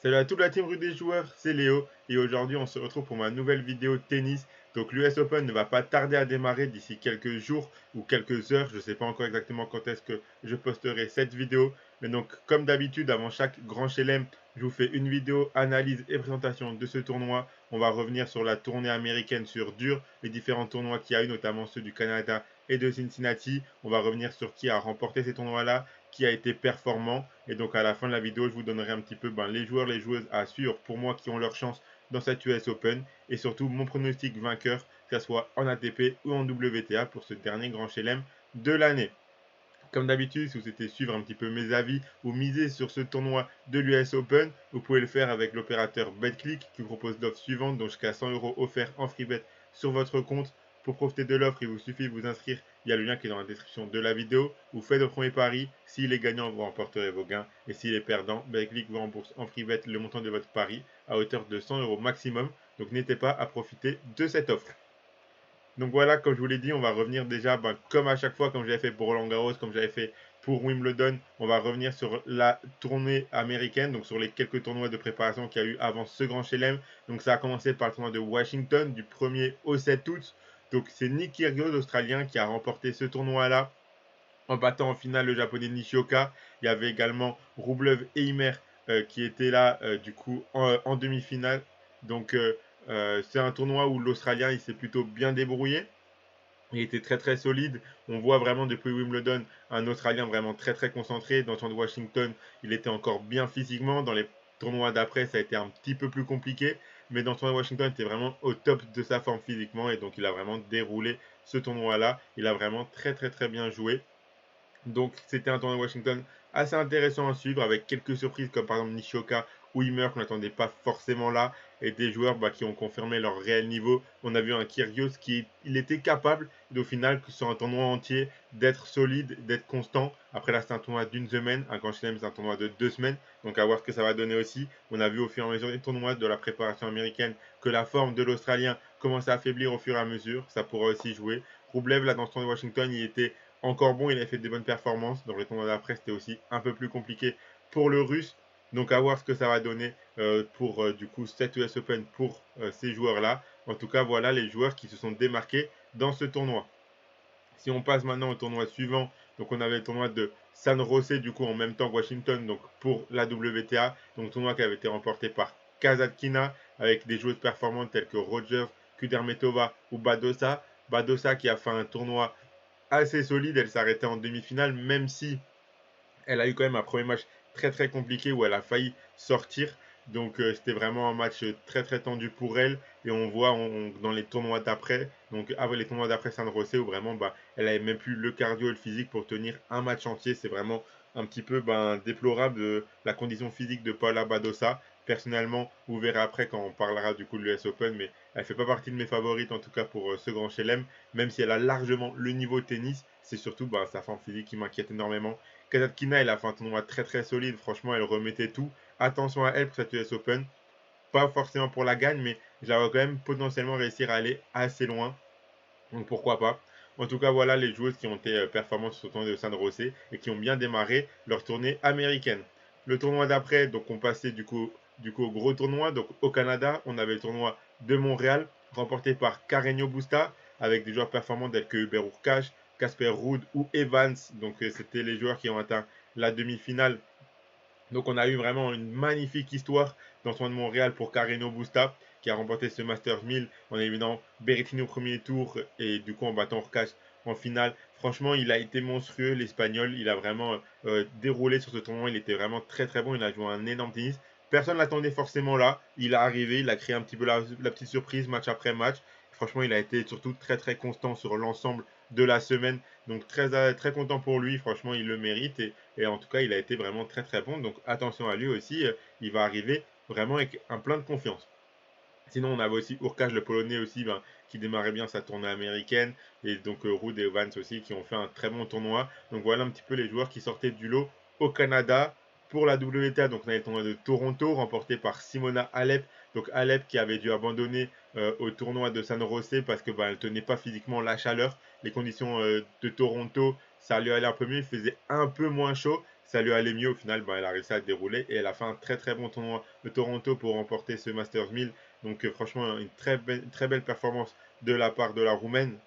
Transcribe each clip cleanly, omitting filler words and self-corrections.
Salut à toute la team rue des joueurs, c'est Léo et aujourd'hui on se retrouve pour ma nouvelle vidéo tennis. Donc l'US Open ne va pas tarder à démarrer d'ici quelques jours ou quelques heures, je ne sais pas encore exactement quand est-ce que je posterai cette vidéo. Mais donc comme d'habitude avant chaque grand chelem, je vous fais une vidéo analyse et présentation de ce tournoi. On va revenir sur la tournée américaine sur dur, les différents tournois qu'il y a eu, notamment ceux du Canada et de Cincinnati. On va revenir sur qui a remporté ces tournois-là, qui a été performant. Et donc à la fin de la vidéo, je vous donnerai un petit peu les joueurs, les joueuses à suivre pour moi qui ont leur chance dans cette US Open. Et surtout mon pronostic vainqueur, que ce soit en ATP ou en WTA pour ce dernier grand chelem de l'année. Comme d'habitude, si vous souhaitez suivre un petit peu mes avis ou miser sur ce tournoi de l'US Open, vous pouvez le faire avec l'opérateur BetClick qui vous propose l'offre suivante, donc jusqu'à 100 euros offerts en freebet sur votre compte. Pour profiter de l'offre, il vous suffit de vous inscrire via le lien qui est dans la description de la vidéo. Vous faites votre premier pari. S'il est gagnant, vous remporterez vos gains. Et s'il est perdant, BetClick vous rembourse en freebet le montant de votre pari à hauteur de 100 euros maximum. Donc n'hésitez pas à profiter de cette offre. Donc voilà, comme je vous l'ai dit, on va revenir déjà, comme à chaque fois, comme j'avais fait pour Roland Garros, comme j'avais fait pour Wimbledon, on va revenir sur la tournée américaine, donc sur les quelques tournois de préparation qu'il y a eu avant ce grand chelem. Donc ça a commencé par le tournoi de Washington, du 1er au 7 août. Donc c'est Nick Kyrgios, australien, qui a remporté ce tournoi-là en battant en finale le japonais Nishioka. Il y avait également Rublev et Ymer qui étaient là du coup en demi-finale. Donc c'est un tournoi où l'Australien il s'est plutôt bien débrouillé. Il était très très solide. On voit vraiment depuis Wimbledon un Australien vraiment très très concentré. Dans le tournoi de Washington, il était encore bien physiquement. Dans les tournois d'après, ça a été un petit peu plus compliqué. Mais dans le tournoi de Washington, il était vraiment au top de sa forme physiquement. Et donc il a vraiment déroulé ce tournoi-là. Il a vraiment très très très bien joué. Donc c'était un tournoi de Washington assez intéressant à suivre avec quelques surprises comme par exemple Nishioka ou Ymer qu'on n'attendait pas forcément là et des joueurs qui ont confirmé leur réel niveau. On a vu un Kyrgios qui il était capable au final sur un tournoi entier d'être solide, d'être constant. Après là c'est un tournoi d'une semaine, un Grand Chelem c'est un tournoi de 2 semaines, donc à voir ce que ça va donner aussi. On a vu au fur et à mesure des tournois de la préparation américaine que la forme de l'Australien commençait à affaiblir au fur et à mesure, ça pourra aussi jouer. Rublev là dans ce tournoi de Washington il était encore bon, il a fait des bonnes performances. Dans les tournois d'après, c'était aussi un peu plus compliqué pour le russe. Donc à voir ce que ça va donner pour du coup cette US Open pour ces joueurs-là. En tout cas, voilà les joueurs qui se sont démarqués dans ce tournoi. Si on passe maintenant au tournoi suivant, donc on avait le tournoi de San José du coup en même temps que Washington, donc pour la WTA, donc tournoi qui avait été remporté par Kazatkina avec des joueuses performantes telles que Rogers, Kudermetova ou Badosa. Badosa qui a fait un tournoi assez solide. Elle s'arrêtait en demi-finale, même si elle a eu quand même un premier match très très compliqué où elle a failli sortir. Donc c'était vraiment un match très très tendu pour elle. Et on voit dans les tournois d'après, donc avant les tournois d'après San José, où vraiment elle avait même plus le cardio et le physique pour tenir un match entier. C'est vraiment un petit peu déplorable la condition physique de Paula Badosa. Personnellement, vous verrez après quand on parlera du coup de l'US Open, mais elle fait pas partie de mes favorites en tout cas pour ce grand chelem, même si elle a largement le niveau tennis. C'est surtout sa forme physique qui m'inquiète énormément. Kazatkina, elle a fait un tournoi très très solide. Franchement, elle remettait tout. Attention à elle pour cette US Open. Pas forcément pour la gagne, mais j'aurais quand même potentiellement réussir à aller assez loin. Donc pourquoi pas. En tout cas, voilà les joueuses qui ont été performantes sur le tournoi de San José et qui ont bien démarré leur tournée américaine. Le tournoi d'après, donc on passait du coup au gros tournoi. Donc au Canada, on avait le tournoi de Montréal remporté par Carreño Busta avec des joueurs performants tels que Hubert Hurkacz, Casper Ruud ou Evans. Donc c'était les joueurs qui ont atteint la demi-finale. Donc on a eu vraiment une magnifique histoire dans le tournoi de Montréal pour Carreno Busta qui a remporté ce Masters 1000 en éliminant Berrettini au premier tour et du coup en battant Hurkacz en finale. Franchement, il a été monstrueux l'Espagnol. Il a vraiment déroulé sur ce tournoi. Il était vraiment très très bon. Il a joué un énorme tennis. Personne ne l'attendait forcément là. Il est arrivé, il a créé un petit peu la petite surprise match après match. Franchement, il a été surtout très très constant sur l'ensemble de la semaine. Donc très très content pour lui. Franchement, il le mérite et en tout cas, il a été vraiment très très bon. Donc attention à lui aussi. Il va arriver vraiment avec un plein de confiance. Sinon, on avait aussi Hurkacz, le Polonais aussi, qui démarrait bien sa tournée américaine. Et donc Ruud et Evans aussi, qui ont fait un très bon tournoi. Donc voilà un petit peu les joueurs qui sortaient du lot au Canada. Pour la WTA, donc on a le tournoi de Toronto, remporté par Simona Alep. Donc Alep qui avait dû abandonner au tournoi de San José parce que elle tenait pas physiquement la chaleur. Les conditions de Toronto, ça lui allait un peu mieux, il faisait un peu moins chaud. ça lui allait mieux. Au final, elle a réussi à dérouler et elle a fait un très très bon tournoi de Toronto pour remporter ce Masters 1000. Donc franchement, une très belle performance de la part de la Roumaine.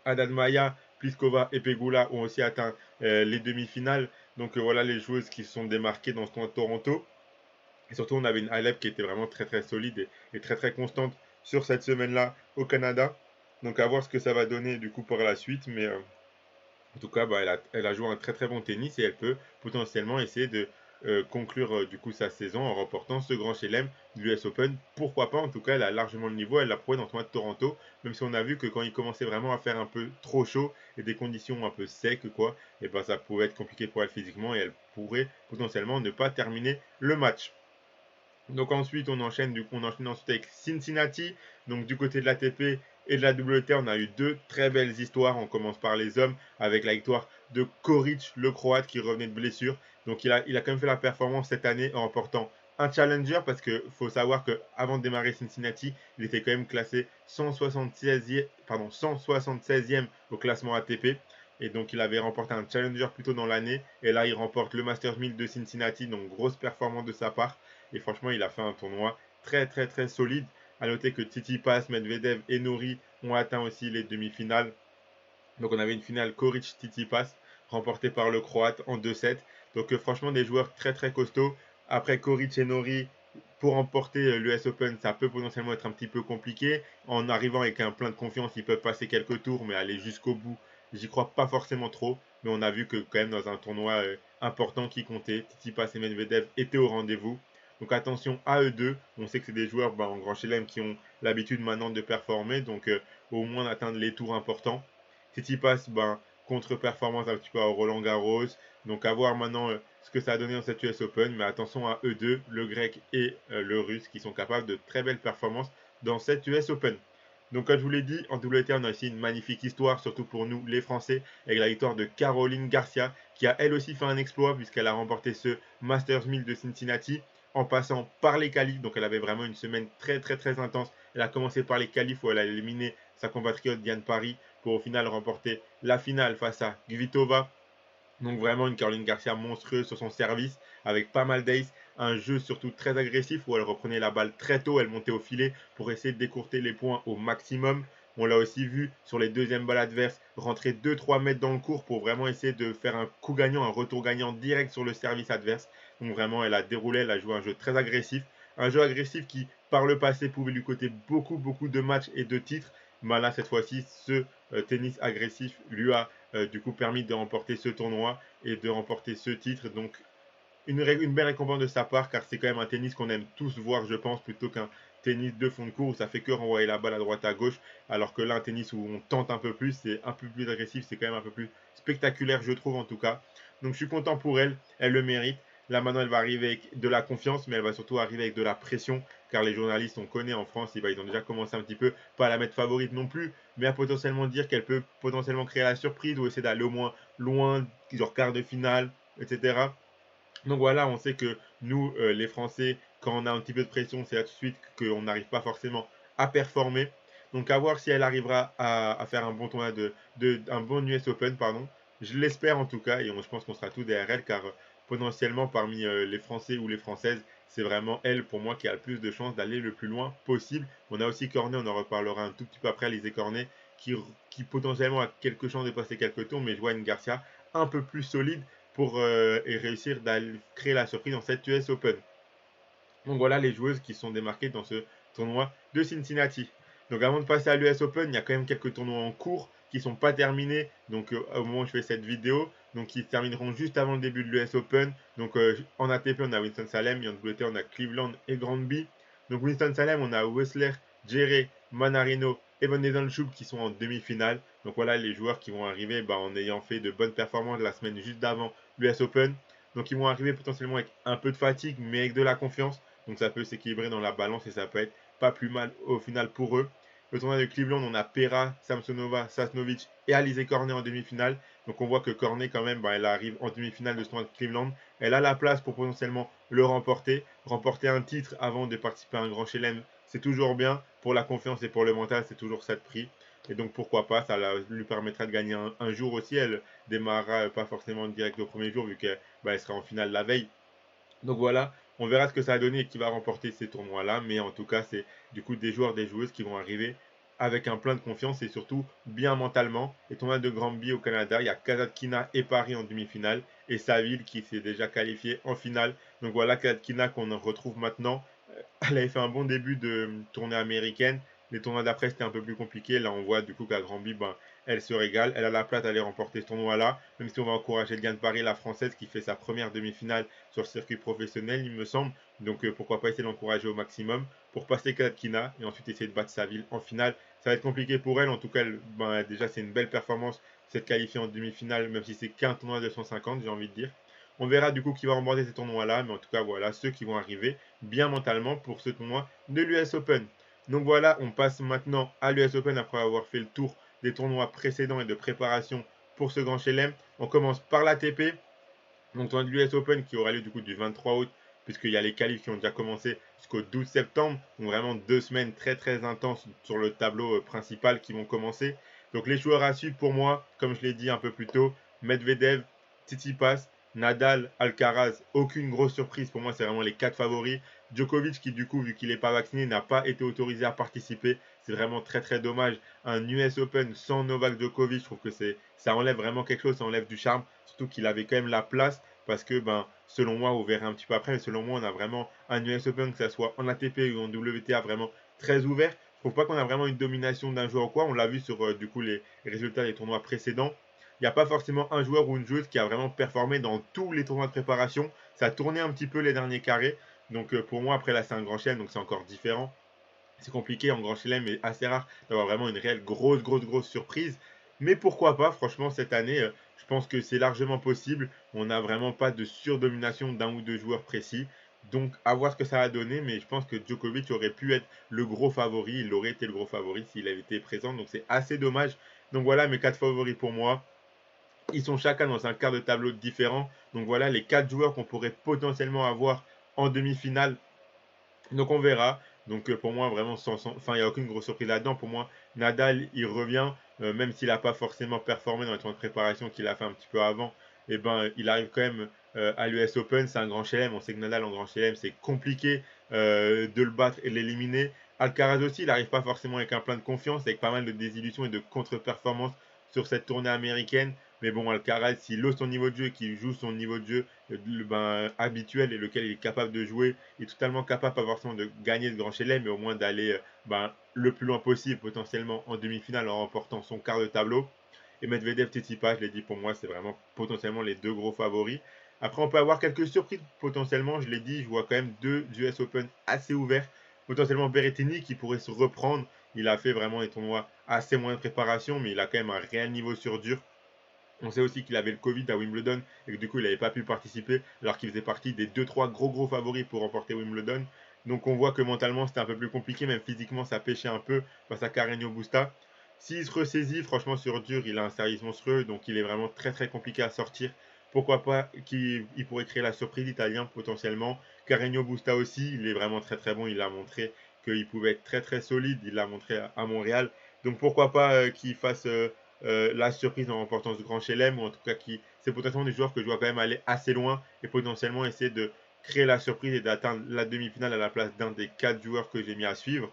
Haddad Maia, Pliskova et Pegula ont aussi atteint les demi-finales. Donc voilà les joueuses qui se sont démarquées dans ce tournoi de Toronto. Et surtout, on avait une Alep qui était vraiment très très solide et très très constante sur cette semaine-là au Canada. Donc à voir ce que ça va donner du coup par la suite. Mais en tout cas, elle a joué un très très bon tennis et elle peut potentiellement essayer de conclure du coup sa saison en remportant ce grand chelem de l'US Open. Pourquoi pas? En tout cas, elle a largement le niveau. Elle l'a prouvé dans le tournoi de Toronto, même si on a vu que quand il commençait vraiment à faire un peu trop chaud et des conditions un peu secs, quoi, et ben ça pouvait être compliqué pour elle physiquement et elle pourrait potentiellement ne pas terminer le match. Donc ensuite, on enchaîne ensuite avec Cincinnati. Donc du côté de l'ATP et de la WTA, on a eu deux très belles histoires. On commence par les hommes avec la victoire de Koric, le Croate, qui revenait de blessure. Donc il a quand même fait la performance cette année en remportant un challenger parce qu'il faut savoir qu'avant de démarrer Cincinnati, il était quand même classé 176e au classement ATP. Et donc il avait remporté un challenger plus tôt dans l'année. Et là, il remporte le Masters 1000 de Cincinnati. Donc grosse performance de sa part. Et franchement, il a fait un tournoi très très très solide. À noter que Tsitsipas, Medvedev et Nori ont atteint aussi les demi-finales. Donc on avait une finale Koric-Tsitsipas remportée par le Croate en 2-7. Donc franchement des joueurs très très costauds. Après Koric et Nori, pour remporter l'US Open, ça peut potentiellement être un petit peu compliqué. En arrivant avec un plein de confiance, ils peuvent passer quelques tours, mais aller jusqu'au bout, j'y crois pas forcément trop. Mais on a vu que quand même dans un tournoi important qui comptait, Tsitsipas et Medvedev étaient au rendez-vous. Donc attention à eux deux. On sait que c'est des joueurs en Grand Chelem qui ont l'habitude maintenant de performer, donc au moins d'atteindre les tours importants. Tsitsipas, contre-performance un petit peu à Roland Garros. Donc à voir maintenant ce que ça a donné dans cette US Open. Mais attention à eux deux, le grec et le russe, qui sont capables de très belles performances dans cette US Open. Donc comme je vous l'ai dit, en WTA, on a aussi une magnifique histoire, surtout pour nous les Français, avec la victoire de Caroline Garcia, qui a elle aussi fait un exploit puisqu'elle a remporté ce Masters 1000 de Cincinnati en passant par les qualifs. Donc elle avait vraiment une semaine très très très intense. Elle a commencé par les qualifs où elle a éliminé sa compatriote Diane Paris pour au final remporter la finale face à Kvitova. Donc vraiment une Caroline Garcia monstrueuse sur son service avec pas mal d'ace, un jeu surtout très agressif où elle reprenait la balle très tôt, elle montait au filet pour essayer de décourter les points au maximum. On l'a aussi vu sur les deuxièmes balles adverses rentrer 2-3 mètres dans le cours pour vraiment essayer de faire un coup gagnant, un retour gagnant direct sur le service adverse. Donc vraiment elle a déroulé, elle a joué un jeu très agressif. Un jeu agressif qui par le passé pouvait lui coûter beaucoup de matchs et de titres. Mais là cette fois-ci ce tennis agressif lui a du coup permis de remporter ce tournoi et de remporter ce titre. Donc une belle récompense de sa part car c'est quand même un tennis qu'on aime tous voir je pense plutôt qu'un tennis de fond de cours où ça fait que renvoyer la balle à droite à gauche alors que là un tennis où on tente un peu plus, c'est un peu plus agressif, c'est quand même un peu plus spectaculaire je trouve en tout cas. Donc je suis content pour elle, elle le mérite. Là maintenant elle va arriver avec de la confiance mais elle va surtout arriver avec de la pression car les journalistes on connaît en France, ils ont déjà commencé un petit peu, pas à la mettre favorite non plus, mais à potentiellement dire qu'elle peut potentiellement créer la surprise ou essayer d'aller au moins loin, genre quart de finale, etc. Donc voilà, on sait que nous, les Français, quand on a un petit peu de pression, c'est là tout de suite qu'on n'arrive pas forcément à performer. Donc à voir si elle arrivera à faire un bon tournoi un bon US Open, pardon. Je l'espère en tout cas, et je pense qu'on sera tous derrière elle, car potentiellement parmi les Français ou les Françaises, c'est vraiment elle pour moi qui a le plus de chances d'aller le plus loin possible. On a aussi Cornet, on en reparlera un tout petit peu après, Alizé Cornet, qui potentiellement a quelques chances de passer quelques tours, mais je vois une Garcia un peu plus solide pour réussir à créer la surprise dans cette US Open. Donc voilà les joueuses qui sont démarquées dans ce tournoi de Cincinnati. Donc avant de passer à l'US Open, il y a quand même quelques tournois en cours qui ne sont pas terminés. Donc au moment où je fais cette vidéo, donc ils se termineront juste avant le début de l'US Open. Donc en ATP on a Winston-Salem, et en WTA on a Cleveland et Granby. Donc Winston-Salem on a Whistler, Jerry, Manarino et Van Edenschub qui sont en demi-finale. Donc voilà les joueurs qui vont arriver en ayant fait de bonnes performances la semaine juste d'avant l'US Open. Donc ils vont arriver potentiellement avec un peu de fatigue mais avec de la confiance. Donc ça peut s'équilibrer dans la balance et ça peut être pas plus mal au final pour eux. Le tournoi de Cleveland, on a Pera, Samsonova, Sasnovic et Alizé Cornet en demi-finale. Donc on voit que Cornet quand même, elle arrive en demi-finale de ce tournoi de Cleveland. Elle a la place pour potentiellement le remporter un titre avant de participer à un grand chelem c'est toujours bien. Pour la confiance et pour le mental, c'est toujours ça de prix. Et donc pourquoi pas, lui permettra de gagner un jour aussi. Elle démarrera pas forcément direct au premier jour vu qu'elle elle sera en finale la veille. Donc voilà, on verra ce que ça a donné et qui va remporter ces tournois-là. Mais en tout cas, c'est du coup des joueurs, des joueuses qui vont arriver avec un plein de confiance et surtout bien mentalement. Et tournoi de Granby au Canada, il y a Kasatkina et Paris en demi-finale et Saville qui s'est déjà qualifié en finale. Donc voilà, Kasatkina qu'on retrouve maintenant. Elle avait fait un bon début de tournée américaine. Les tournois d'après, c'était un peu plus compliqué. Là, on voit du coup qu'à Granby, elle se régale. Elle a la plate d'aller remporter ce tournoi-là. Même si on va encourager Diane Parry, la française, qui fait sa première demi-finale sur le circuit professionnel, il me semble. Donc pourquoi pas essayer de l'encourager au maximum pour passer Katkina et ensuite essayer de battre Saville en finale. Ça va être compliqué pour elle. En tout cas, déjà, c'est une belle performance cette qualifiée en demi-finale, même si c'est qu'un tournoi de 150, j'ai envie de dire. On verra du coup qui va remporter ces tournois-là, mais en tout cas, voilà ceux qui vont arriver bien mentalement pour ce tournoi de l'US Open. Donc voilà, on passe maintenant à l'US Open après avoir fait le tour des tournois précédents et de préparation pour ce grand chelem. On commence par l'ATP, donc tournoi de l'US Open qui aura lieu du coup du 23 août, puisqu'il y a les qualifs qui ont déjà commencé jusqu'au 12 septembre. Donc vraiment 2 semaines très très intenses sur le tableau principal qui vont commencer. Donc les joueurs à suivre pour moi, comme je l'ai dit un peu plus tôt, Medvedev, Tsitsipas, Nadal, Alcaraz, aucune grosse surprise. Pour moi, c'est vraiment les 4 favoris. Djokovic, qui du coup, vu qu'il n'est pas vacciné, n'a pas été autorisé à participer. C'est vraiment très très dommage. Un US Open sans Novak Djokovic, je trouve que ça enlève vraiment quelque chose, ça enlève du charme. Surtout qu'il avait quand même la place. Parce que, selon moi, vous verrez un petit peu après, mais selon moi, on a vraiment un US Open, que ce soit en ATP ou en WTA, vraiment très ouvert. Je trouve pas qu'on a vraiment une domination d'un joueur ou quoi. On l'a vu sur du coup les résultats des tournois précédents. Il n'y a pas forcément un joueur ou une joueuse qui a vraiment performé dans tous les tournois de préparation. Ça a tourné un petit peu les derniers carrés. Donc pour moi, après là, c'est un grand chelem, donc c'est encore différent. C'est compliqué en grand chelem, mais assez rare d'avoir vraiment une réelle grosse surprise. Mais pourquoi pas, franchement, cette année, je pense que c'est largement possible. On n'a vraiment pas de surdomination d'un ou deux joueurs précis. Donc, à voir ce que ça a donné, mais je pense que Djokovic aurait pu être le gros favori. Il aurait été le gros favori s'il avait été présent. Donc, c'est assez dommage. Donc, voilà mes 4 favoris pour moi. Ils sont chacun dans un quart de tableau différent. Donc, voilà les 4 joueurs qu'on pourrait potentiellement avoir en demi-finale. Donc on verra. Donc pour moi, vraiment, enfin, il n'y a aucune grosse surprise là-dedans. Pour moi, Nadal, il revient, même s'il n'a pas forcément performé dans les tournois de préparation qu'il a fait un petit peu avant. Et il arrive quand même à l'US Open. C'est un grand chelem. On sait que Nadal en grand chelem, c'est compliqué de le battre et de l'éliminer. Alcaraz aussi, il n'arrive pas forcément avec un plein de confiance, avec pas mal de désillusions et de contre-performances sur cette tournée américaine. Mais bon, Alcaraz, s'il ose son niveau de jeu et qu'il joue son niveau de jeu habituel et lequel il est capable de jouer, il est totalement capable, pas forcément de gagner le grand chelem, mais au moins d'aller le plus loin possible, potentiellement en demi-finale en remportant son quart de tableau. Et Medvedev, Tsitsipas, je l'ai dit, pour moi, c'est vraiment potentiellement les 2 gros favoris. Après, on peut avoir quelques surprises potentiellement, je l'ai dit, je vois quand même 2 US Open assez ouverts. Potentiellement Berrettini qui pourrait se reprendre. Il a fait vraiment des tournois assez moins de préparation, mais il a quand même un réel niveau sur dur. On sait aussi qu'il avait le Covid à Wimbledon et que du coup il n'avait pas pu participer alors qu'il faisait partie des 2-3 gros favoris pour remporter Wimbledon. Donc on voit que mentalement c'était un peu plus compliqué, même physiquement ça pêchait un peu face à Carreño Busta. S'il se ressaisit, franchement sur dur, il a un service monstrueux, donc il est vraiment très compliqué à sortir. Pourquoi pas qu'il pourrait créer la surprise italien potentiellement. Carreño Busta aussi, il est vraiment très bon, il a montré qu'il pouvait être très solide, il l'a montré à Montréal. Donc pourquoi pas qu'il fasse la surprise en remportant ce grand chelem, ou en tout cas qui c'est potentiellement des joueurs que je vois quand même aller assez loin et potentiellement essayer de créer la surprise et d'atteindre la demi-finale à la place d'un des 4 joueurs que j'ai mis à suivre.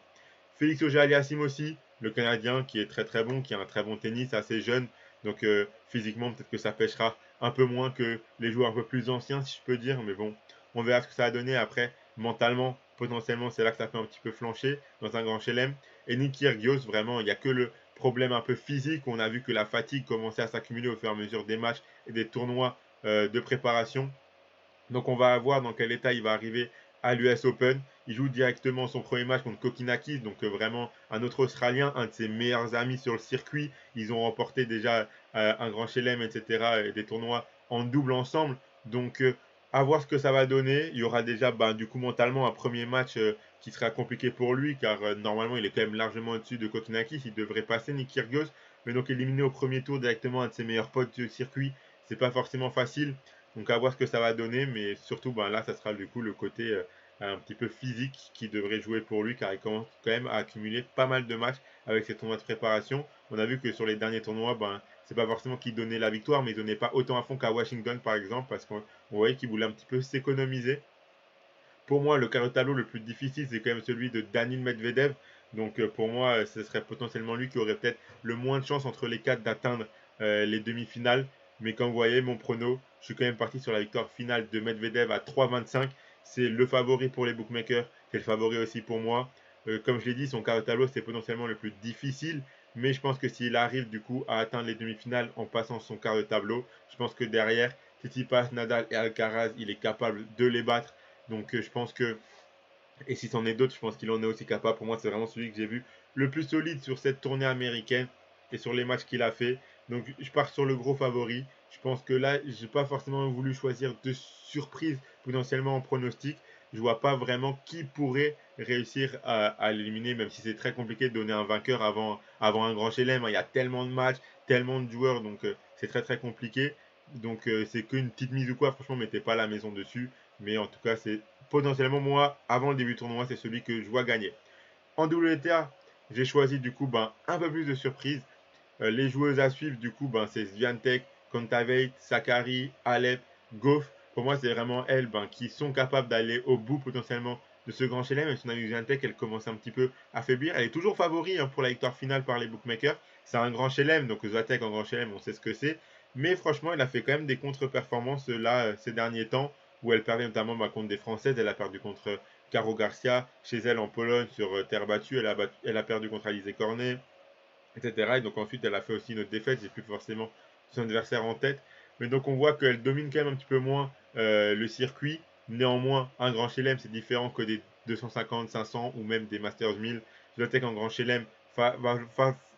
Félix Auger-Aliassime aussi, le Canadien qui est très bon, qui a un très bon tennis, assez jeune, donc physiquement peut-être que ça pêchera un peu moins que les joueurs un peu plus anciens si je peux dire, mais bon, on verra ce que ça a donné après, mentalement, potentiellement c'est là que ça peut un petit peu flancher dans un grand chelem. Et Nick Kyrgios, vraiment, il n'y a que le problème un peu physique. On a vu que la fatigue commençait à s'accumuler au fur et à mesure des matchs et des tournois de préparation. Donc on va voir dans quel état il va arriver à l'US Open. Il joue directement son premier match contre Kokinakis, donc vraiment un autre Australien, un de ses meilleurs amis sur le circuit. Ils ont remporté déjà un grand chelem, etc. et des tournois en double ensemble. Donc à voir ce que ça va donner. Il y aura déjà du coup mentalement un premier match qui sera compliqué pour lui, car normalement il est quand même largement au-dessus de Kokinakis. Il devrait passer Nick Kyrgios, mais donc éliminé au premier tour directement un de ses meilleurs potes du circuit, c'est pas forcément facile. Donc à voir ce que ça va donner, mais surtout là, ça sera du coup le côté un petit peu physique qui devrait jouer pour lui, car il commence quand même à accumuler pas mal de matchs avec ses tournois de préparation. On a vu que sur les derniers tournois, ben, c'est pas forcément qu'il donnait la victoire, mais il donnait pas autant à fond qu'à Washington par exemple, parce qu'on voyait qu'il voulait un petit peu s'économiser. Pour moi, le quart de tableau le plus difficile, c'est quand même celui de Daniil Medvedev. Donc pour moi, ce serait potentiellement lui qui aurait peut-être le moins de chance entre les quatre d'atteindre les demi-finales. Mais comme vous voyez, mon prono, je suis quand même parti sur la victoire finale de Medvedev à 3,25. C'est le favori pour les bookmakers, c'est le favori aussi pour moi. Comme je l'ai dit, son quart de tableau, c'est potentiellement le plus difficile. Mais je pense que s'il arrive du coup à atteindre les demi-finales en passant son quart de tableau, je pense que derrière, si passe Nadal et Alcaraz, il est capable de les battre. Donc je pense que, et si c'en est d'autres, je pense qu'il en est aussi capable. Pour moi, c'est vraiment celui que j'ai vu le plus solide sur cette tournée américaine et sur les matchs qu'il a fait. Donc je pars sur le gros favori. Je pense que là, j'ai pas forcément voulu choisir de surprise potentiellement en pronostic. Je vois pas vraiment qui pourrait réussir à l'éliminer, même si c'est très compliqué de donner un vainqueur avant un grand chelem. Il y a tellement de matchs, tellement de joueurs, donc c'est très très compliqué. Donc c'est qu'une petite mise ou quoi, franchement, mettez pas la maison dessus. Mais en tout cas, c'est potentiellement moi, avant le début du tournoi, c'est celui que je vois gagner. En WTA, j'ai choisi du coup un peu plus de surprises. Les joueuses à suivre, du coup, c'est Swiatek, Kontaveit, Sakari, Alep, Goff. Pour moi, c'est vraiment elles qui sont capables d'aller au bout potentiellement de ce grand chelem. Même si on a vu Swiatek, elle commence un petit peu à faiblir. Elle est toujours favori pour la victoire finale par les bookmakers. C'est un grand chelem, donc Swiatek en grand chelem, on sait ce que c'est. Mais franchement, elle a fait quand même des contre-performances là ces derniers temps, où elle perdait notamment contre des Françaises. Elle a perdu contre Caro Garcia, chez elle en Pologne, sur terre battue. Elle a perdu contre Alizé Cornet, etc. Et donc ensuite, elle a fait aussi une autre défaite. J'ai plus forcément son adversaire en tête. Mais donc on voit qu'elle domine quand même un petit peu moins le circuit. Néanmoins, un grand chelem, c'est différent que des 250, 500 ou même des Masters 1000. Je notais qu'en grand chelem, va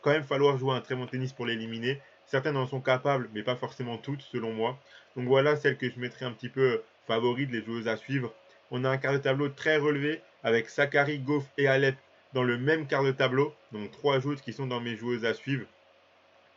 quand même falloir jouer un très bon tennis pour l'éliminer. Certaines en sont capables, mais pas forcément toutes, selon moi. Donc voilà celle que je mettrais un petit peu favorite, les joueuses à suivre. On a un quart de tableau très relevé avec Sakari, Goff et Alep dans le même quart de tableau. Donc trois joueuses qui sont dans mes joueuses à suivre.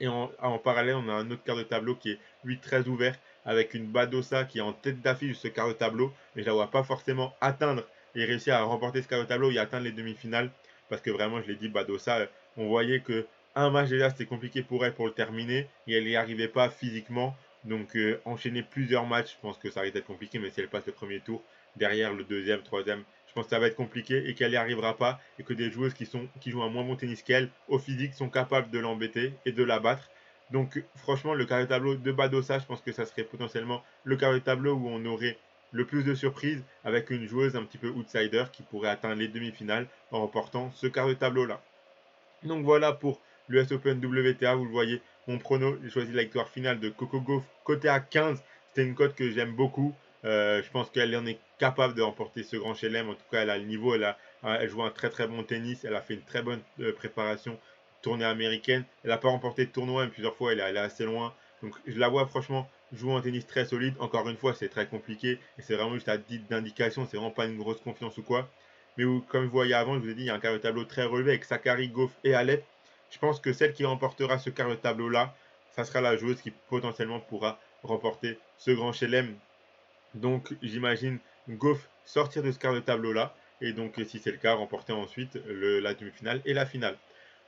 Et en parallèle, on a un autre quart de tableau qui est lui très ouvert avec une Badosa qui est en tête d'affiche de ce quart de tableau. Mais je ne la vois pas forcément atteindre et réussir à remporter ce quart de tableau et atteindre les demi-finales. Parce que vraiment, je l'ai dit, Badosa, on voyait que un match déjà c'était compliqué pour elle pour le terminer et elle n'y arrivait pas physiquement. Donc enchaîner plusieurs matchs, je pense que ça risque d'être compliqué, mais si elle passe le premier tour, derrière le deuxième, troisième, je pense que ça va être compliqué et qu'elle n'y arrivera pas et que des joueuses qui jouent un moins bon tennis qu'elle au physique sont capables de l'embêter et de la battre. Donc franchement, le quart de tableau de Badosa, je pense que ça serait potentiellement le quart de tableau où on aurait le plus de surprises avec une joueuse un petit peu outsider qui pourrait atteindre les demi-finales en remportant ce quart de tableau là. Donc voilà pour l'US Open WTA, vous le voyez, mon prono, j'ai choisi la victoire finale de Coco Gauff, côté à 15. C'était une cote que j'aime beaucoup. Je pense qu'elle en est capable de remporter ce grand chelem. En tout cas, elle a le niveau, elle joue un très très bon tennis, elle a fait une très bonne préparation, tournée américaine. Elle n'a pas remporté de tournoi, mais plusieurs fois, elle est assez loin. Donc je la vois franchement jouer un tennis très solide. Encore une fois, c'est très compliqué et c'est vraiment juste à titre d'indication, c'est vraiment pas une grosse confiance ou quoi. Mais comme vous voyez avant, je vous ai dit, il y a un quart de tableau très relevé avec Sakari, Goff et Alep. Je pense que celle qui remportera ce quart de tableau-là, ça sera la joueuse qui potentiellement pourra remporter ce grand chelem. Donc j'imagine Goff sortir de ce quart de tableau-là. Et donc si c'est le cas, remporter ensuite la demi-finale et la finale.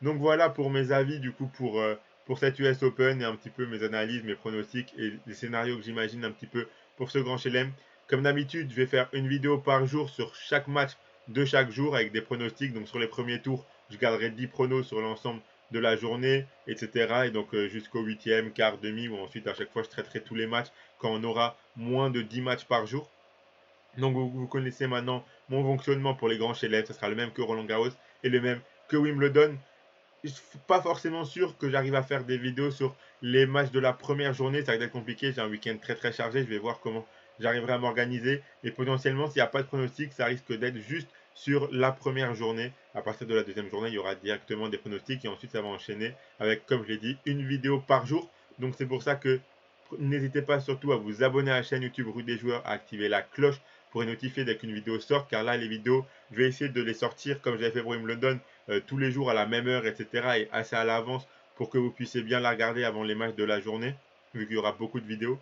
Donc voilà pour mes avis du coup pour cette US Open et un petit peu mes analyses, mes pronostics et les scénarios que j'imagine un petit peu pour ce grand chelem. Comme d'habitude, je vais faire une vidéo par jour sur chaque match de chaque jour avec des pronostics. Donc sur les premiers tours, je garderai 10 pronos sur l'ensemble de la journée, etc. Et donc jusqu'au 8e, quart, demi, où ensuite à chaque fois je traiterai tous les matchs quand on aura moins de 10 matchs par jour. Donc vous connaissez maintenant mon fonctionnement pour les grands chelem, ce sera le même que Roland Garros et le même que Wimbledon. Je suis pas forcément sûr que j'arrive à faire des vidéos sur les matchs de la première journée, ça va être compliqué, j'ai un week-end très très chargé, je vais voir comment j'arriverai à m'organiser et potentiellement s'il n'y a pas de pronostic, ça risque d'être juste sur la première journée. À partir de la deuxième journée, il y aura directement des pronostics et ensuite ça va enchaîner avec, comme je l'ai dit, une vidéo par jour. Donc c'est pour ça que n'hésitez pas surtout à vous abonner à la chaîne YouTube Rue des Joueurs, à activer la cloche pour être notifié dès qu'une vidéo sort, car là les vidéos, je vais essayer de les sortir comme j'avais fait pour Wimbledon tous les jours à la même heure, etc. et assez à l'avance pour que vous puissiez bien la regarder avant les matchs de la journée, vu qu'il y aura beaucoup de vidéos.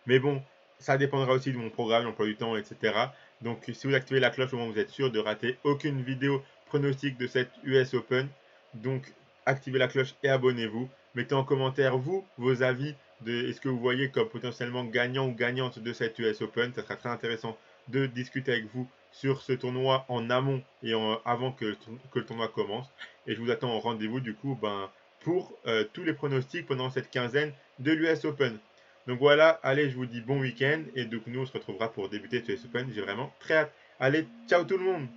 Mais bon, ça dépendra aussi de mon programme, l'emploi du temps, etc. Donc si vous activez la cloche, au moins vous êtes sûr de rater aucune vidéo pronostic de cette US Open. Donc activez la cloche et abonnez-vous. Mettez en commentaire vous, vos avis de est-ce que vous voyez comme potentiellement gagnant ou gagnante de cette US Open. Ça sera très intéressant de discuter avec vous sur ce tournoi en amont et avant que le tournoi commence. Et je vous attends au rendez-vous du coup pour tous les pronostics pendant cette quinzaine de l'US Open. Donc voilà, allez, je vous dis bon week-end et donc nous on se retrouvera pour débuter ce US Open. J'ai vraiment très hâte. Allez, ciao tout le monde!